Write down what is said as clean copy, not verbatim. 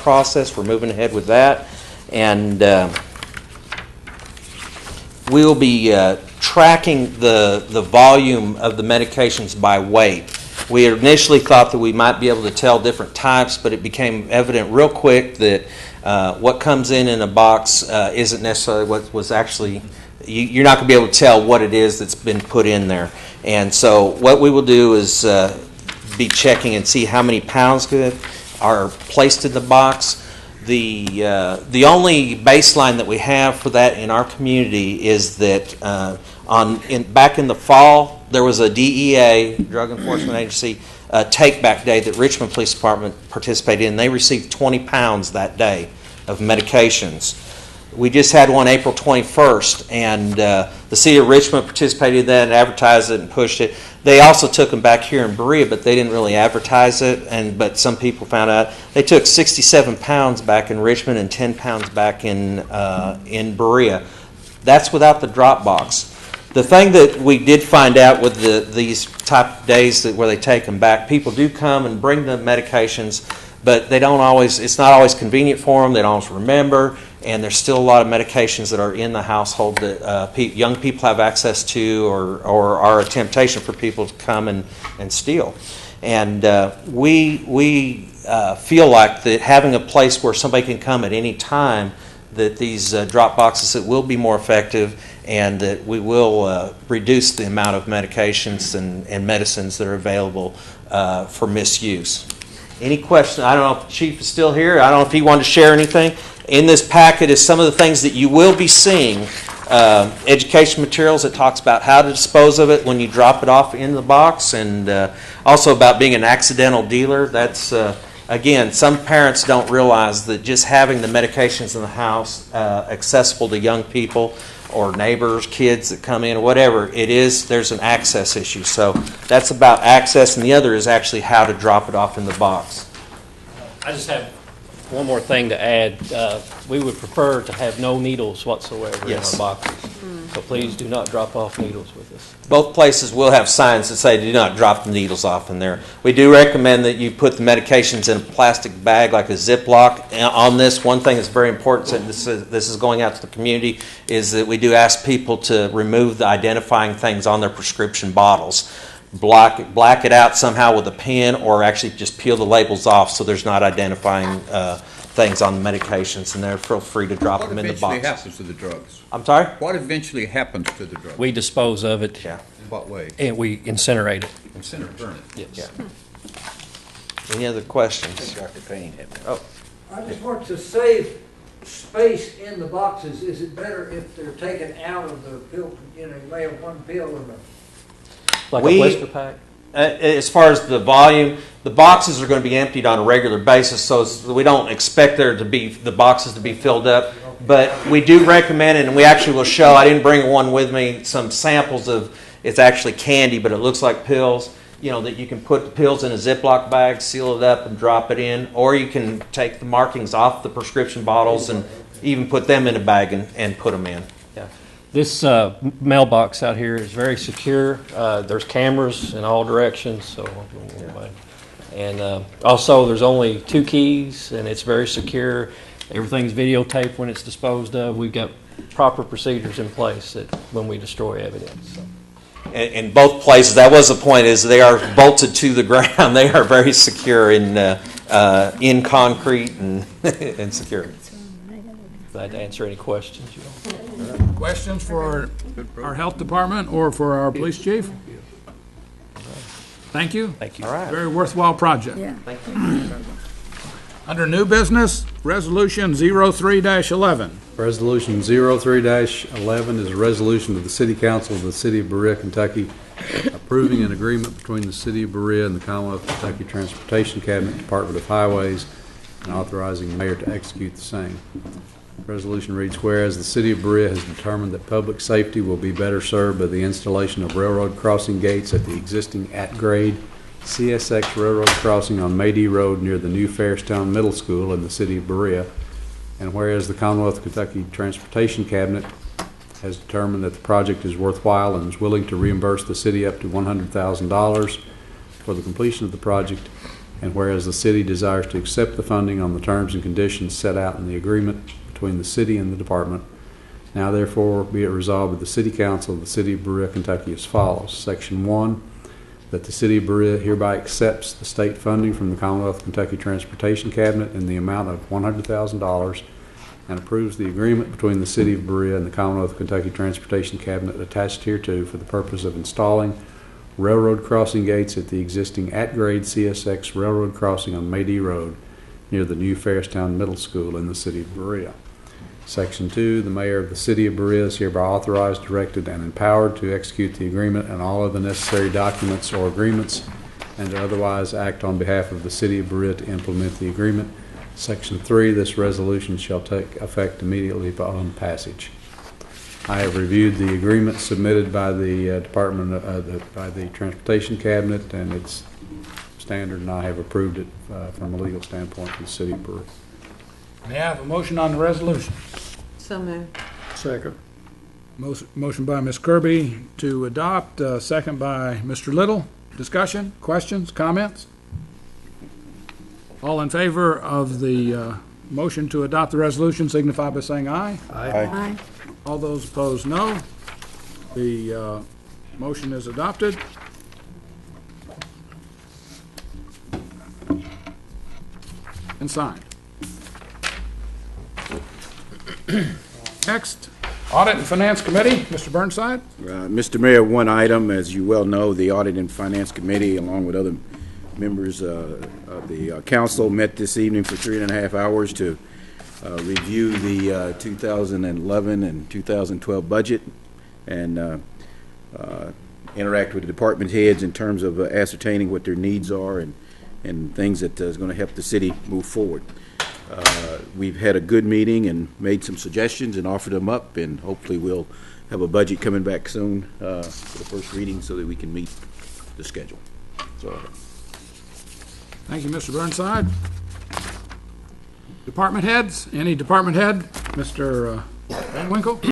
process. We're moving ahead with that. And we'll be tracking the volume of the medications by weight. We initially thought that we might be able to tell different types, but it became evident real quick that what comes in a box isn't necessarily what was actually, you're not going to be able to tell what it is that's been put in there. And so what we will do is be checking and see how many pounds are placed in the box. The only baseline that we have for that in our community is that back in the fall, there was a DEA, Drug Enforcement Agency, take-back day that Richmond Police Department participated in. They received 20 pounds that day of medications. We just had one April 21st, and the city of Richmond participated in that and advertised it and pushed it. They also took them back here in Berea, but they didn't really advertise it. But some people found out they took 67 pounds back in Richmond and 10 pounds back in Berea. That's without the drop box. The thing that we did find out with these type of days where they take them back, people do come and bring the medications, but they don't always. It's not always convenient for them. They don't always remember, and there's still a lot of medications that are in the household that young people have access to, or are a temptation for people to come and steal. And we feel like that having a place where somebody can come at any time, that these drop boxes that will be more effective, and that we will reduce the amount of medications and medicines that are available for misuse. Any questions? I don't know if the Chief is still here. I don't know if he wanted to share anything. In this packet is some of the things that you will be seeing. Education materials that talks about how to dispose of it when you drop it off in the box, and also about being an accidental dealer. That's again, some parents don't realize that just having the medications in the house accessible to young people or neighbors, kids that come in, or whatever it is, there's an access issue. So that's about access, and the other is actually how to drop it off in the box. I just have one more thing to add. We would prefer to have no needles whatsoever in our boxes. So please do not drop off needles with us. Both places will have signs that say do not drop the needles off in there. We do recommend that you put the medications in a plastic bag like a Ziploc. On this, one thing that's very important, and this is going out to the community, is that we do ask people to remove the identifying things on their prescription bottles. Black it out somehow with a pen, or actually just peel the labels off so there's not identifying things on the medications, and they're feel free to drop them in the box. What eventually happens to the drugs? I'm sorry? What eventually happens to the drugs? We dispose of it. Yeah. In what way? And we incinerate it. Incinerate, burn it. Yes. Yeah. Any other questions? Dr. Payne had Oh. I just want to save space in the boxes. Is it better if they're taken out of the pill, you may have one pill in the... Like a blister pack? As far as the volume, the boxes are going to be emptied on a regular basis, so we don't expect the boxes to be filled up. But we do recommend it, and we actually will show, I didn't bring one with me, some samples of, it's actually candy, but it looks like pills, that you can put the pills in a Ziploc bag, seal it up, and drop it in. Or you can take the markings off the prescription bottles and even put them in a bag and put them in. This mailbox out here is very secure. There's cameras in all directions, so and also there's only 2 keys, and it's very secure. Everything's videotaped when it's disposed of. We've got proper procedures in place when we destroy evidence. So. In both places, that was the point, is they are bolted to the ground. They are very secure in concrete and secure. Glad to answer any questions. Questions for our health department or for our police chief? Thank you. Thank you. All right. Very worthwhile project. Yeah. Thank you. Under new business, resolution 03-11. Resolution 03-11 is a resolution of the City Council of the City of Berea, Kentucky, approving an agreement between the City of Berea and the Commonwealth of Kentucky Transportation Cabinet, Department of Highways, and authorizing the mayor to execute the same. The resolution reads, whereas the City of Berea has determined that public safety will be better served by the installation of railroad crossing gates at the existing at-grade CSX railroad crossing on Maydee Road near the new Fairstown Middle School in the City of Berea, and whereas the Commonwealth of Kentucky Transportation Cabinet has determined that the project is worthwhile and is willing to reimburse the city up to $100,000 for the completion of the project, and whereas the city desires to accept the funding on the terms and conditions set out in the agreement between the city and the department, now therefore be it resolved by the City Council of the City of Berea, Kentucky as follows. Section 1, that the City of Berea hereby accepts the state funding from the Commonwealth of Kentucky Transportation Cabinet in the amount of $100,000 and approves the agreement between the City of Berea and the Commonwealth of Kentucky Transportation Cabinet attached hereto for the purpose of installing railroad crossing gates at the existing at-grade CSX railroad crossing on Maydee Road near the new Fairstown Middle School in the City of Berea. Section 2, the mayor of the City of Berea is hereby authorized, directed, and empowered to execute the agreement and all other necessary documents or agreements and to otherwise act on behalf of the City of Berea to implement the agreement. Section 3, this resolution shall take effect immediately upon passage. I have reviewed the agreement submitted by the by the Transportation Cabinet, and it's standard, and I have approved it from a legal standpoint for the City of Berea. May I have a motion on the resolution? So moved. Second. Motion by Ms. Kirby to adopt, second by Mr. Little. Discussion, questions, comments? All in favor of the motion to adopt the resolution signify by saying aye. Aye. All those opposed, no. The motion is adopted. And signed. Next, Audit and Finance Committee, Mr. Burnside. Mr. Mayor, one item, as you well know, the Audit and Finance Committee, along with other members of the council, met this evening for 3.5 hours to review the 2011 and 2012 budget and interact with the department heads in terms of ascertaining what their needs are and things that is going to help the city move forward. We've had a good meeting and made some suggestions and offered them up, and hopefully we'll have a budget coming back soon for the first reading so that we can meet the schedule. So, Thank you, Mr. Burnside. Department heads, any department head? Mr. Van Winkle?